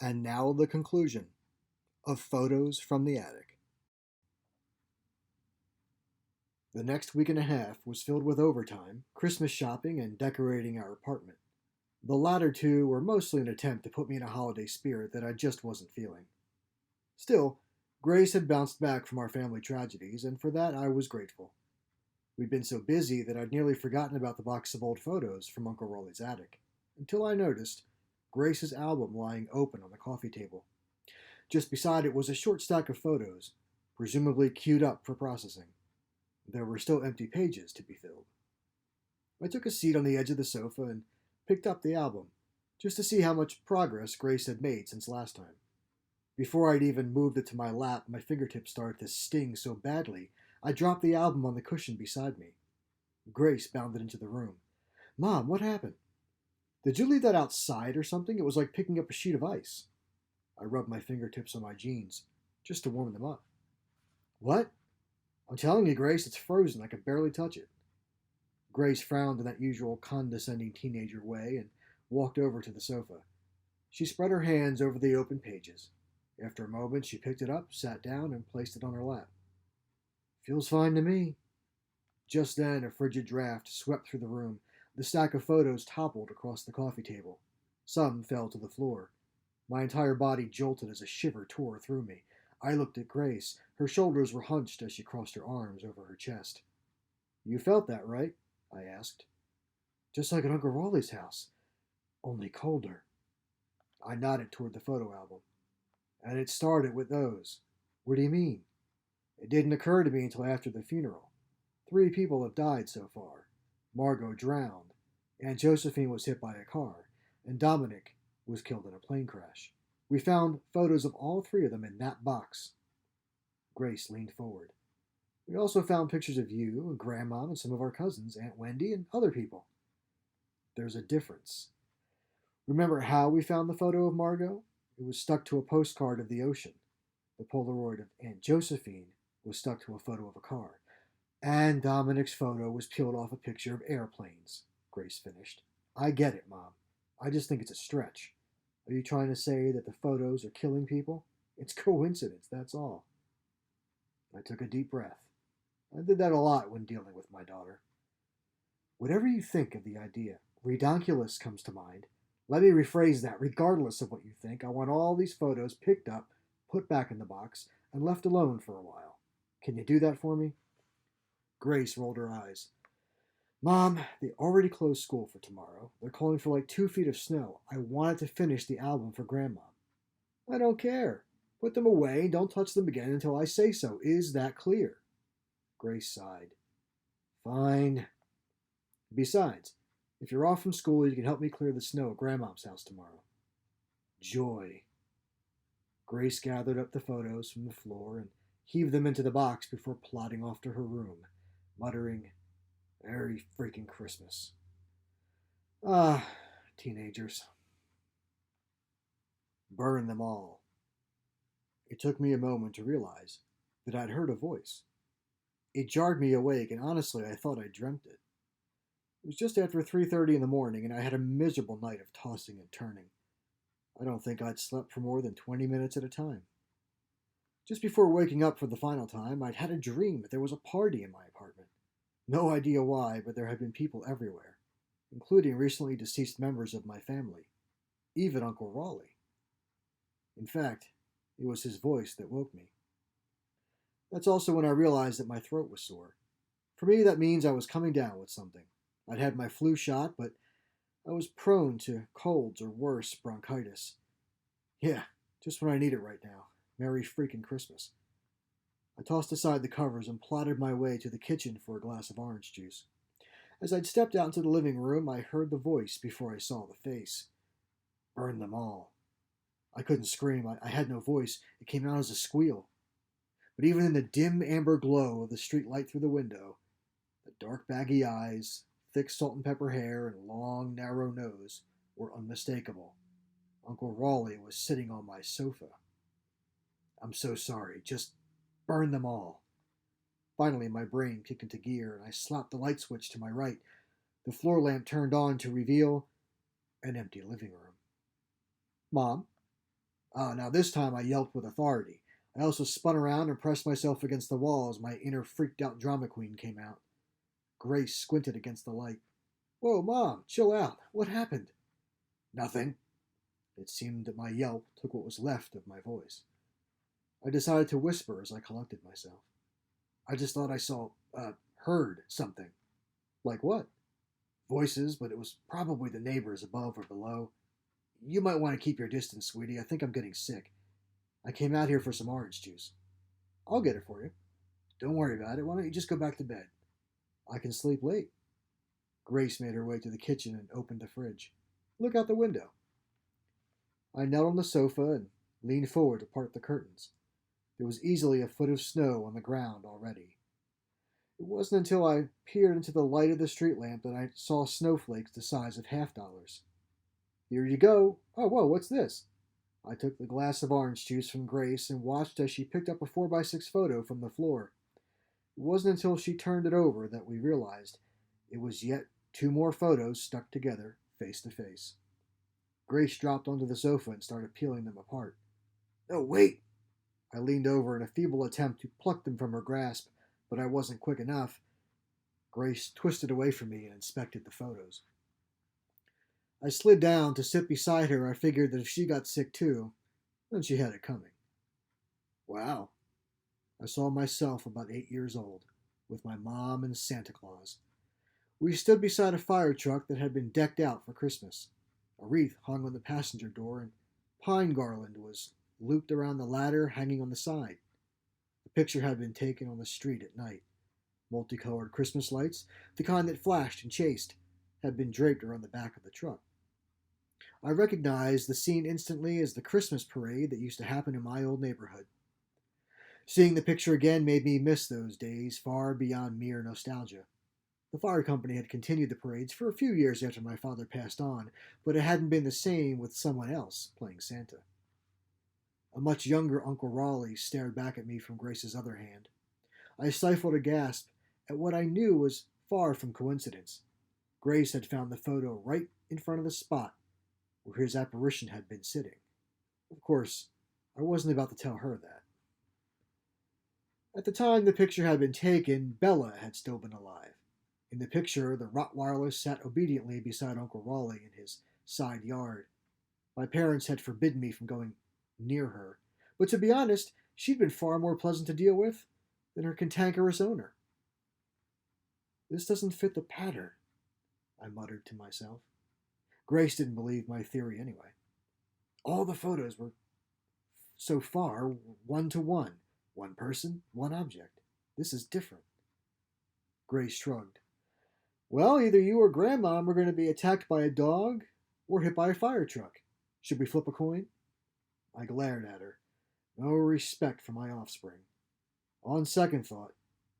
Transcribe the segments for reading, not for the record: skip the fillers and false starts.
And now the conclusion of Photos from the Attic. The next week and a half was filled with overtime, Christmas shopping, and decorating our apartment. The latter two were mostly an attempt to put me in a holiday spirit that I just wasn't feeling. Still, Grace had bounced back from our family tragedies, and for that I was grateful. We'd been so busy that I'd nearly forgotten about the box of old photos from Uncle Rolly's attic, until I noticed Grace's album lying open on the coffee table. Just beside it was a short stack of photos, presumably queued up for processing. There were still empty pages to be filled. I took a seat on the edge of the sofa and picked up the album, just to see how much progress Grace had made since last time. Before I'd even moved it to my lap, my fingertips started to sting so badly, I dropped the album on the cushion beside me. Grace bounded into the room. "Mom, what happened? Did you leave that outside or something? It was like picking up a sheet of ice." I rubbed my fingertips on my jeans, just to warm them up. "What? I'm telling you, Grace, it's frozen. I can barely touch it." Grace frowned in that usual condescending teenager way and walked over to the sofa. She spread her hands over the open pages. After a moment, she picked it up, sat down, and placed it on her lap. "Feels fine to me." Just then, a frigid draft swept through the room. The stack of photos toppled across the coffee table. Some fell to the floor. My entire body jolted as a shiver tore through me. I looked at Grace. Her shoulders were hunched as she crossed her arms over her chest. "You felt that, right?" I asked. "Just like at Uncle Raleigh's house, only colder." I nodded toward the photo album. "And it started with those." "What do you mean?" "It didn't occur to me until after the funeral. 3 people have died so far. Margot drowned, Aunt Josephine was hit by a car, and Dominic was killed in a plane crash. We found photos of all 3 of them in that box." Grace leaned forward. "We also found pictures of you, and Grandma, and some of our cousins, Aunt Wendy, and other people." "There's a difference. Remember how we found the photo of Margot? It was stuck to a postcard of the ocean. The Polaroid of Aunt Josephine was stuck to a photo of a car. And Dominic's photo was peeled off a picture of airplanes," Grace finished. "I get it, Mom. I just think it's a stretch. Are you trying to say that the photos are killing people? It's coincidence, that's all." I took a deep breath. I did that a lot when dealing with my daughter. "Whatever you think of the idea, redonkulous comes to mind. Let me rephrase that. Regardless of what you think, I want all these photos picked up, put back in the box, and left alone for a while. Can you do that for me?" Grace rolled her eyes. "Mom, they already closed school for tomorrow. They're calling for like 2 feet of snow. I wanted to finish the album for Grandma." "I don't care. Put them away and don't touch them again until I say so. Is that clear?" Grace sighed. "Fine. Besides, if you're off from school, you can help me clear the snow at Grandma's house tomorrow." Joy. Grace gathered up the photos from the floor and heaved them into the box before plodding off to her room, muttering, "Merry freaking Christmas." Ah, teenagers. Burn them all. It took me a moment to realize that I'd heard a voice. It jarred me awake, and honestly, I thought I dreamt it. It was just after 3:30 in the morning, and I had a miserable night of tossing and turning. I don't think I'd slept for more than 20 minutes at a time. Just before waking up for the final time, I'd had a dream that there was a party in my apartment. No idea why, but there had been people everywhere, including recently deceased members of my family, even Uncle Raleigh. In fact, it was his voice that woke me. That's also when I realized that my throat was sore. For me, that means I was coming down with something. I'd had my flu shot, but I was prone to colds or worse, bronchitis. Yeah, just when I need it right now. Merry freaking Christmas. I tossed aside the covers and plodded my way to the kitchen for a glass of orange juice. As I'd stepped out into the living room, I heard the voice before I saw the face. Burn them all. I couldn't scream. I had no voice. It came out as a squeal. But even in the dim amber glow of the street light through the window, the dark baggy eyes, thick salt and pepper hair, and long narrow nose were unmistakable. Uncle Raleigh was sitting on my sofa. "I'm so sorry. Just burn them all." Finally, my brain kicked into gear, and I slapped the light switch to my right. The floor lamp turned on to reveal an empty living room. "Mom, Now this time I yelped with authority. I also spun around and pressed myself against the wall as my inner freaked out drama queen came out. Grace squinted against the light. Whoa, Mom, chill out. What happened? Nothing. It seemed that my yelp took what was left of my voice. I decided to whisper as I collected myself. I just thought I heard something. Like what? Voices, but it was probably the neighbors above or below. You might want to keep your distance, sweetie. I think I'm getting sick. I came out here for some orange juice. I'll get it for you. Don't worry about it. Why don't you just go back to bed? I can sleep late. Grace made her way to the kitchen and opened the fridge. Look out the window. I knelt on the sofa and leaned forward to part the curtains. There was easily a foot of snow on the ground already. It wasn't until I peered into the light of the street lamp that I saw snowflakes the size of $half. Here you go. Oh, whoa, what's this? I took the glass of orange juice from Grace and watched as she picked up a 4x6 photo from the floor. It wasn't until she turned it over that we realized it was yet two more photos stuck together, face to face. Grace dropped onto the sofa and started peeling them apart. No, wait! I leaned over in a feeble attempt to pluck them from her grasp, but I wasn't quick enough. Grace twisted away from me and inspected the photos. I slid down to sit beside her. I figured that if she got sick too, then she had it coming. Wow. I saw myself about 8 years old, with my mom and Santa Claus. We stood beside a fire truck that had been decked out for Christmas. A wreath hung on the passenger door, and pine garland was looped around the ladder hanging on the side. The picture had been taken on the street at night. Multicolored Christmas lights, the kind that flashed and chased, had been draped around the back of the truck. I recognized the scene instantly as the Christmas parade that used to happen in my old neighborhood. Seeing the picture again made me miss those days far beyond mere nostalgia. The fire company had continued the parades for a few years after my father passed on, but it hadn't been the same with someone else playing Santa. A much younger Uncle Raleigh stared back at me from Grace's other hand. I stifled a gasp at what I knew was far from coincidence. Grace had found the photo right in front of the spot where his apparition had been sitting. Of course, I wasn't about to tell her that. At the time the picture had been taken, Bella had still been alive. In the picture, the Rottweiler sat obediently beside Uncle Raleigh in his side yard. My parents had forbidden me from going near her, but to be honest, she'd been far more pleasant to deal with than her cantankerous owner. This doesn't fit the pattern, I muttered to myself. Grace didn't believe my theory anyway. All the photos were, so far, 1-to-1. One person, one object. This is different. Grace shrugged. Well, either you or Grandmom are going to be attacked by a dog or hit by a fire truck. Should we flip a coin? I glared at her. No respect for my offspring. On second thought,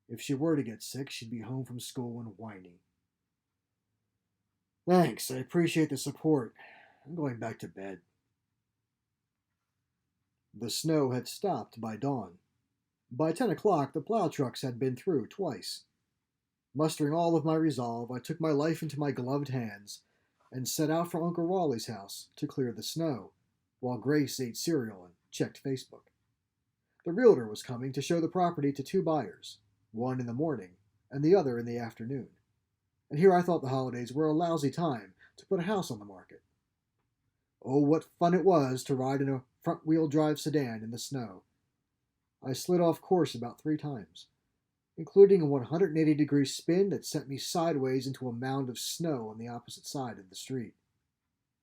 if she were to get sick, she'd be home from school and whining. Thanks, I appreciate the support. I'm going back to bed. The snow had stopped by dawn. By 10 o'clock, the plow trucks had been through twice. Mustering all of my resolve, I took my life into my gloved hands and set out for Uncle Raleigh's house to clear the snow, while Grace ate cereal and checked Facebook. The realtor was coming to show the property to two buyers, one in the morning and the other in the afternoon. And here I thought the holidays were a lousy time to put a house on the market. Oh, what fun it was to ride in a front-wheel drive sedan in the snow. I slid off course about 3 times, including a 180-degree spin that sent me sideways into a mound of snow on the opposite side of the street.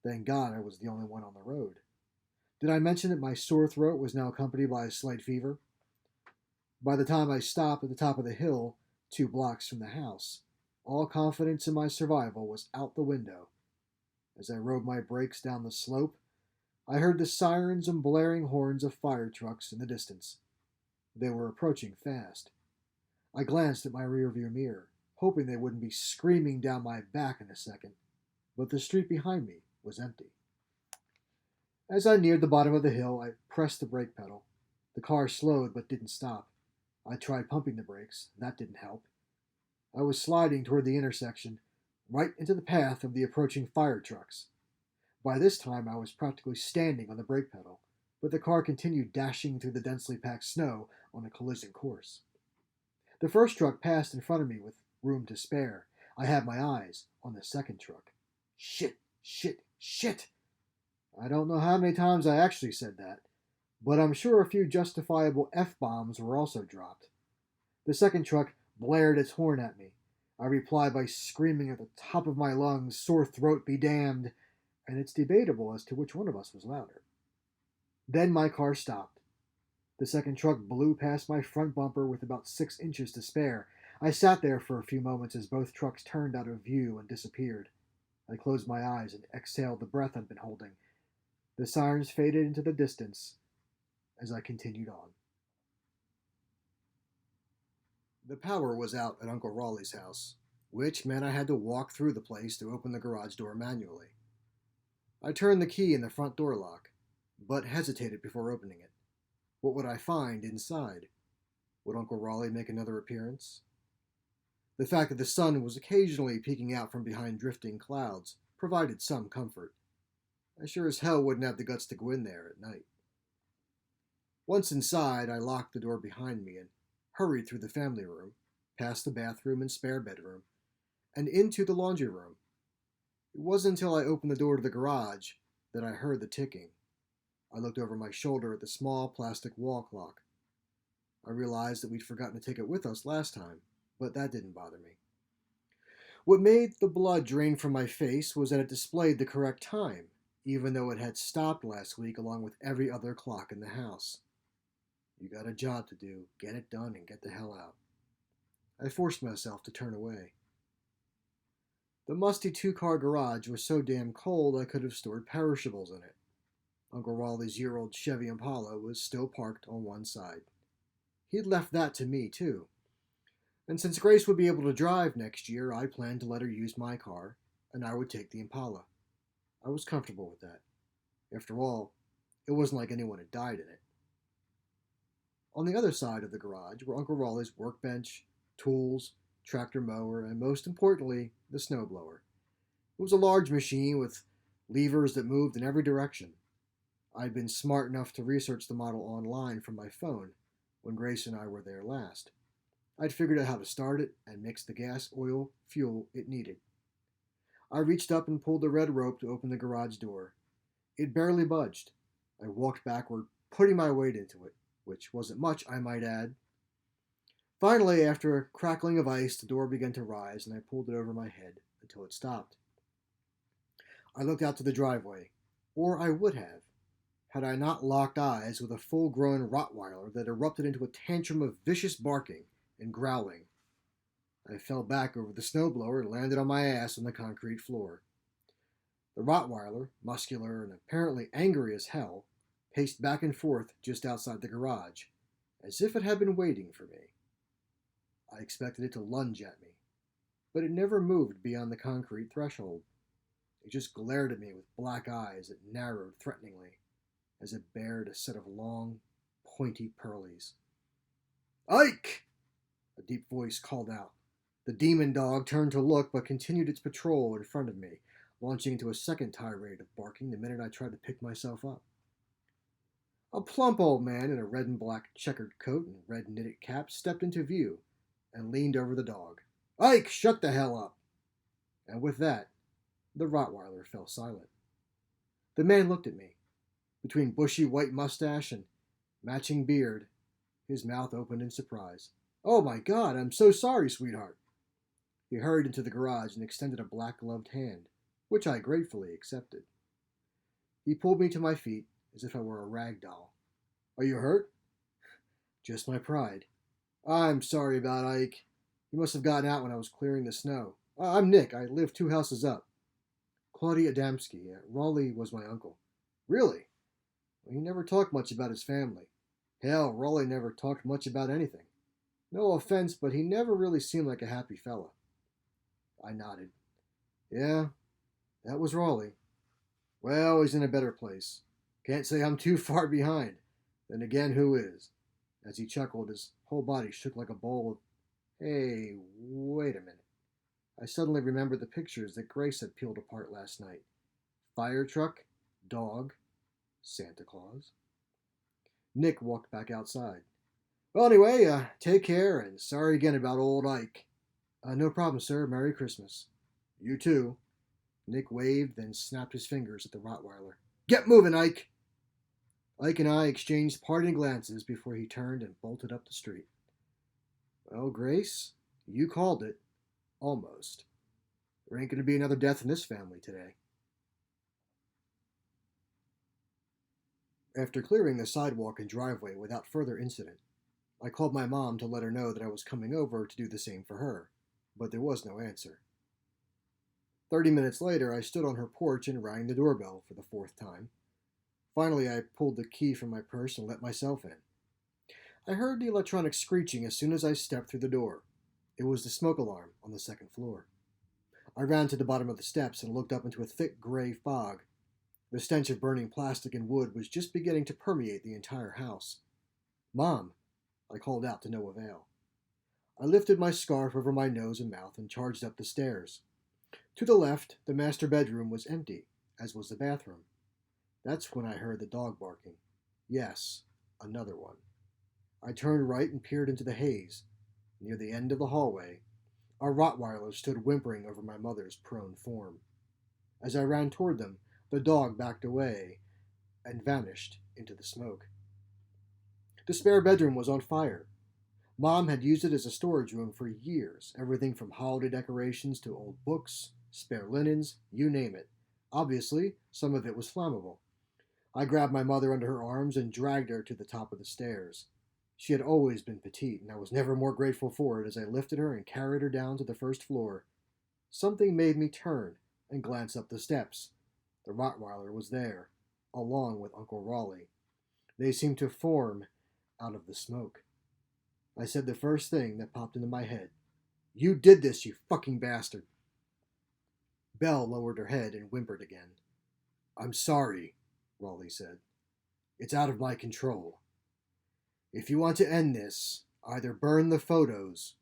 Thank God I was the only one on the road. Did I mention that my sore throat was now accompanied by a slight fever? By the time I stopped at the top of the hill, 2 blocks from the house, all confidence in my survival was out the window. As I rode my brakes down the slope, I heard the sirens and blaring horns of fire trucks in the distance. They were approaching fast. I glanced at my rearview mirror, hoping they wouldn't be screaming down my back in a second, but the street behind me was empty. As I neared the bottom of the hill, I pressed the brake pedal. The car slowed but didn't stop. I tried pumping the brakes. That didn't help. I was sliding toward the intersection, right into the path of the approaching fire trucks. By this time, I was practically standing on the brake pedal. but the car continued dashing through the densely packed snow on a collision course. The first truck passed in front of me with room to spare. I had my eyes on the second truck. Shit, shit, shit! I don't know how many times I actually said that, but I'm sure a few justifiable F-bombs were also dropped. The second truck blared its horn at me. I replied by screaming at the top of my lungs, "Sore throat be damned," and it's debatable as to which one of us was louder. Then my car stopped. The second truck blew past my front bumper with about 6 inches to spare. I sat there for a few moments as both trucks turned out of view and disappeared. I closed my eyes and exhaled the breath I'd been holding. The sirens faded into the distance as I continued on. The power was out at Uncle Raleigh's house, which meant I had to walk through the place to open the garage door manually. I turned the key in the front door lock, but hesitated before opening it. What would I find inside? Would Uncle Raleigh make another appearance? The fact that the sun was occasionally peeking out from behind drifting clouds provided some comfort. I sure as hell wouldn't have the guts to go in there at night. Once inside, I locked the door behind me and hurried through the family room, past the bathroom and spare bedroom, and into the laundry room. It wasn't until I opened the door to the garage that I heard the ticking. I looked over my shoulder at the small plastic wall clock. I realized that we'd forgotten to take it with us last time, but that didn't bother me. What made the blood drain from my face was that it displayed the correct time, even though it had stopped last week along with every other clock in the house. You got a job to do. Get it done and get the hell out. I forced myself to turn away. The musty two-car garage was so damn cold I could have stored perishables in it. Uncle Raleigh's year-old Chevy Impala was still parked on one side. He'd left that to me, too. And since Grace would be able to drive next year, I planned to let her use my car, and I would take the Impala. I was comfortable with that. After all, it wasn't like anyone had died in it. On the other side of the garage were Uncle Raleigh's workbench, tools, tractor mower, and most importantly, the snowblower. It was a large machine with levers that moved in every direction. I'd been smart enough to research the model online from my phone when Grace and I were there last. I'd figured out how to start it and mix the gas, oil, fuel it needed. I reached up and pulled the red rope to open the garage door. It barely budged. I walked backward, putting my weight into it, which wasn't much, I might add. Finally, after a crackling of ice, the door began to rise, and I pulled it over my head until it stopped. I looked out to the driveway, or I would have, had I not locked eyes with a full-grown Rottweiler that erupted into a tantrum of vicious barking and growling. I fell back over the snowblower and landed on my ass on the concrete floor. The Rottweiler, muscular and apparently angry as hell, paced back and forth just outside the garage, as if it had been waiting for me. I expected it to lunge at me, but it never moved beyond the concrete threshold. It just glared at me with black eyes that narrowed threateningly, as it bared a set of long, pointy pearlies. "Ike!" a deep voice called out. The demon dog turned to look, but continued its patrol in front of me, launching into a second tirade of barking the minute I tried to pick myself up. A plump old man in a red and black checkered coat and red knitted cap stepped into view and leaned over the dog. "Ike, shut the hell up!" And with that, the Rottweiler fell silent. The man looked at me. Between bushy white mustache and matching beard, his mouth opened in surprise. "Oh my God, I'm so sorry, sweetheart." He hurried into the garage and extended a black-gloved hand, which I gratefully accepted. He pulled me to my feet as if I were a rag doll. "Are you hurt?" "Just my pride." "I'm sorry about Ike. He must have gotten out when I was clearing the snow. I'm Nick. I live 2 houses up." "Claudia Adamski. Raleigh was my uncle." "Really?" "Well, he never talked much about his family. Hell, Raleigh never talked much about anything. No offense, but he never really seemed like a happy fella." I nodded. "Yeah, that was Raleigh. Well, he's in a better place. Can't say I'm too far behind. Then again, who is?" As he chuckled, his whole body shook like a bowl of... Hey, wait a minute. I suddenly remembered the pictures that Grace had peeled apart last night. Fire truck, dog, Santa Claus. Nick walked back outside. Well, anyway, take care, and sorry again about old Ike. No problem, sir. Merry Christmas. You too. Nick waved, then snapped his fingers at the Rottweiler. Get moving, Ike! Ike and I exchanged parting glances before he turned and bolted up the street. Well, Grace, you called it. Almost. There ain't going to be another death in this family today. After clearing the sidewalk and driveway without further incident, I called my mom to let her know that I was coming over to do the same for her, but there was no answer. 30 minutes later, I stood on her porch and rang the doorbell for the fourth time. Finally, I pulled the key from my purse and let myself in. I heard the electronic screeching as soon as I stepped through the door. It was the smoke alarm on the second floor. I ran to the bottom of the steps and looked up into a thick gray fog. The stench of burning plastic and wood was just beginning to permeate the entire house. Mom, I called out to no avail. I lifted my scarf over my nose and mouth and charged up the stairs. To the left, the master bedroom was empty, as was the bathroom. That's when I heard the dog barking. Yes, another one. I turned right and peered into the haze. Near the end of the hallway, a Rottweiler stood whimpering over my mother's prone form. As I ran toward them, the dog backed away and vanished into the smoke. The spare bedroom was on fire. Mom had used it as a storage room for years, everything from holiday decorations to old books, spare linens, you name it. Obviously, some of it was flammable. I grabbed my mother under her arms and dragged her to the top of the stairs. She had always been petite, and I was never more grateful for it as I lifted her and carried her down to the first floor. Something made me turn and glance up the steps. The Rottweiler was there, along with Uncle Raleigh. They seemed to form out of the smoke. I said the first thing that popped into my head. You did this, you fucking bastard. Belle lowered her head and whimpered again. I'm sorry, Raleigh said. It's out of my control. If you want to end this, either burn the photos,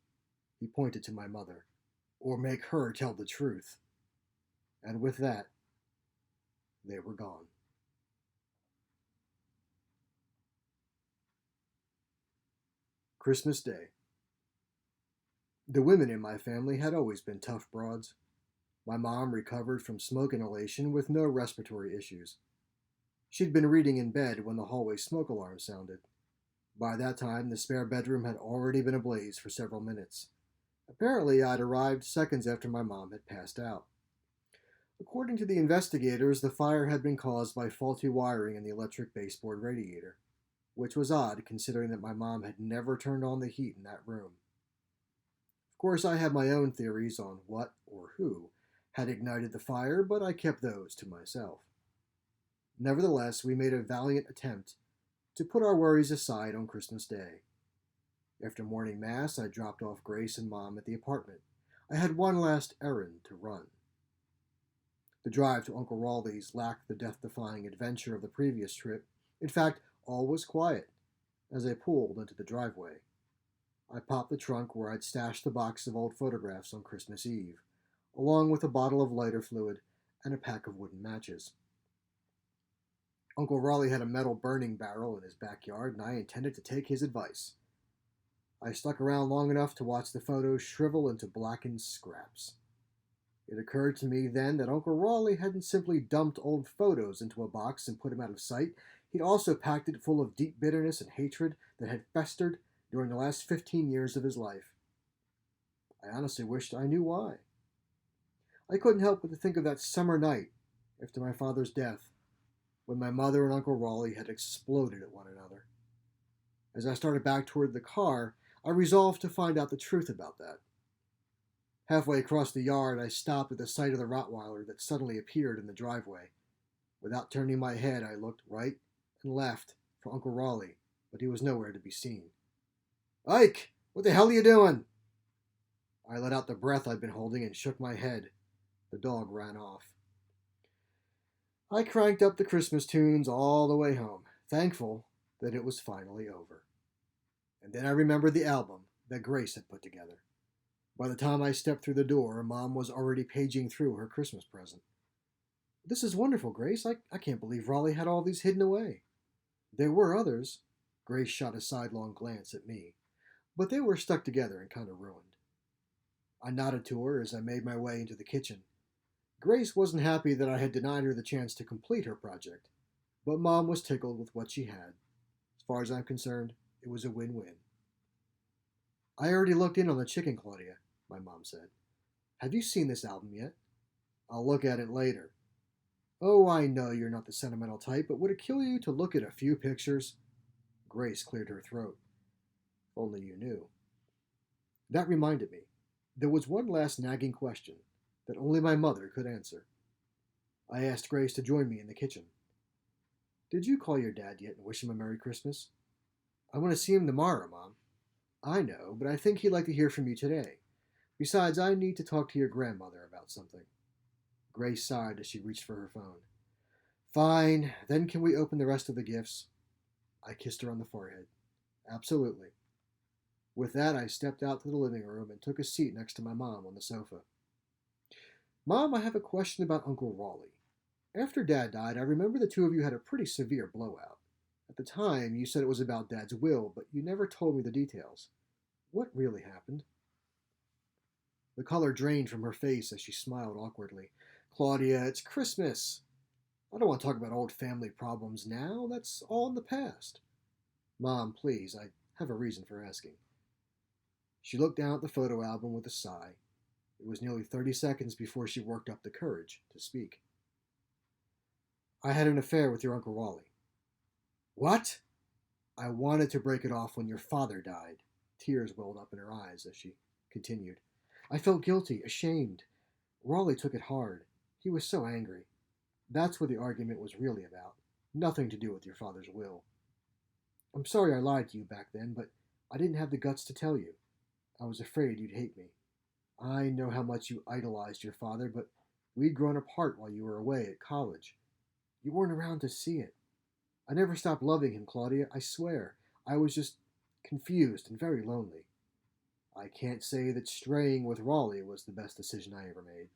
he pointed to my mother, or make her tell the truth. And with that, they were gone. Christmas Day. The women in my family had always been tough broads. My mom recovered from smoke inhalation with no respiratory issues. She'd been reading in bed when the hallway smoke alarm sounded. By that time, the spare bedroom had already been ablaze for several minutes. Apparently, I'd arrived seconds after my mom had passed out. According to the investigators, the fire had been caused by faulty wiring in the electric baseboard radiator, which was odd considering that my mom had never turned on the heat in that room. Of course, I had my own theories on what or who had ignited the fire, but I kept those to myself. Nevertheless, we made a valiant attempt to put our worries aside on Christmas Day. After morning mass, I dropped off Grace and Mom at the apartment. I had one last errand to run. The drive to Uncle Raleigh's lacked the death-defying adventure of the previous trip. In fact, all was quiet as I pulled into the driveway. I popped the trunk where I'd stashed the box of old photographs on Christmas Eve, along with a bottle of lighter fluid and a pack of wooden matches. Uncle Raleigh had a metal burning barrel in his backyard, and I intended to take his advice. I stuck around long enough to watch the photos shrivel into blackened scraps. It occurred to me then that Uncle Raleigh hadn't simply dumped old photos into a box and put them out of sight. He'd also packed it full of deep bitterness and hatred that had festered during the last 15 years of his life. I honestly wished I knew why. I couldn't help but to think of that summer night after my father's death, when my mother and Uncle Raleigh had exploded at one another. As I started back toward the car, I resolved to find out the truth about that. Halfway across the yard, I stopped at the sight of the Rottweiler that suddenly appeared in the driveway. Without turning my head, I looked right and left for Uncle Raleigh, but he was nowhere to be seen. Ike, what the hell are you doing? I let out the breath I'd been holding and shook my head. The dog ran off. I cranked up the Christmas tunes all the way home, thankful that it was finally over. And then I remembered the album that Grace had put together. By the time I stepped through the door, Mom was already paging through her Christmas present. This is wonderful, Grace. I can't believe Raleigh had all these hidden away. There were others, Grace shot a sidelong glance at me, but they were stuck together and kind of ruined. I nodded to her as I made my way into the kitchen. Grace wasn't happy that I had denied her the chance to complete her project, but Mom was tickled with what she had. As far as I'm concerned, it was a win-win. I already looked in on the chicken, Claudia, my mom said. Have you seen this album yet? I'll look at it later. Oh, I know you're not the sentimental type, but would it kill you to look at a few pictures? Grace cleared her throat. If only you knew. That reminded me. There was one last nagging question that only my mother could answer. I asked Grace to join me in the kitchen. Did you call your dad yet and wish him a Merry Christmas? I want to see him tomorrow, Mom. I know, but I think he'd like to hear from you today. Besides, I need to talk to your grandmother about something. Grace sighed as she reached for her phone. Fine, then can we open the rest of the gifts? I kissed her on the forehead. Absolutely. With that, I stepped out to the living room and took a seat next to my mom on the sofa. Mom, I have a question about Uncle Raleigh. After Dad died, I remember the two of you had a pretty severe blowout. At the time, you said it was about Dad's will, but you never told me the details. What really happened? The color drained from her face as she smiled awkwardly. Claudia, it's Christmas. I don't want to talk about old family problems now. That's all in the past. Mom, please, I have a reason for asking. She looked down at the photo album with a sigh. It was nearly 30 seconds before she worked up the courage to speak. I had an affair with your Uncle Raleigh. What? I wanted to break it off when your father died. Tears welled up in her eyes as she continued. I felt guilty, ashamed. Raleigh took it hard. He was so angry. That's what the argument was really about. Nothing to do with your father's will. I'm sorry I lied to you back then, but I didn't have the guts to tell you. I was afraid you'd hate me. I know how much you idolized your father, but we'd grown apart while you were away at college. You weren't around to see it. I never stopped loving him, Claudia, I swear. I was just confused and very lonely. I can't say that straying with Raleigh was the best decision I ever made.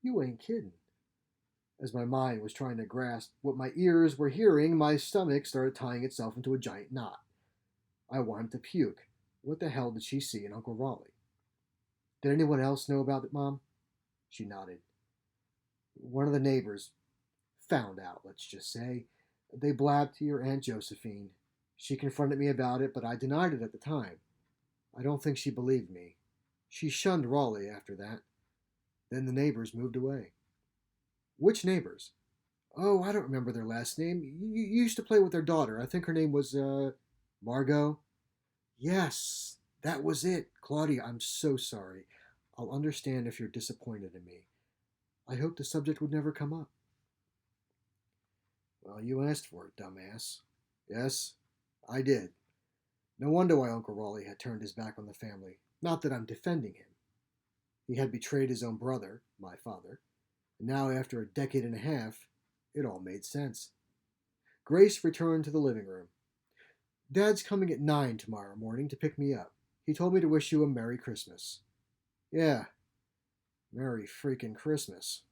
You ain't kidding. As my mind was trying to grasp what my ears were hearing, my stomach started tying itself into a giant knot. I wanted to puke. What the hell did she see in Uncle Raleigh? Did anyone else know about it, Mom? She nodded. One of the neighbors found out, let's just say. They blabbed to your Aunt Josephine. She confronted me about it, but I denied it at the time. I don't think she believed me. She shunned Raleigh after that. Then the neighbors moved away. Which neighbors? Oh, I don't remember their last name. You used to play with their daughter. I think her name was, Margot? Yes, that was it. Claudia, I'm so sorry. I'll understand if you're disappointed in me. I hoped the subject would never come up. Well, you asked for it, dumbass. Yes, I did. No wonder why Uncle Raleigh had turned his back on the family. Not that I'm defending him. He had betrayed his own brother, my father, and now after a decade and a half, it all made sense. Grace returned to the living room. Dad's coming at 9 tomorrow morning to pick me up. He told me to wish you a Merry Christmas. Yeah, Merry freaking Christmas.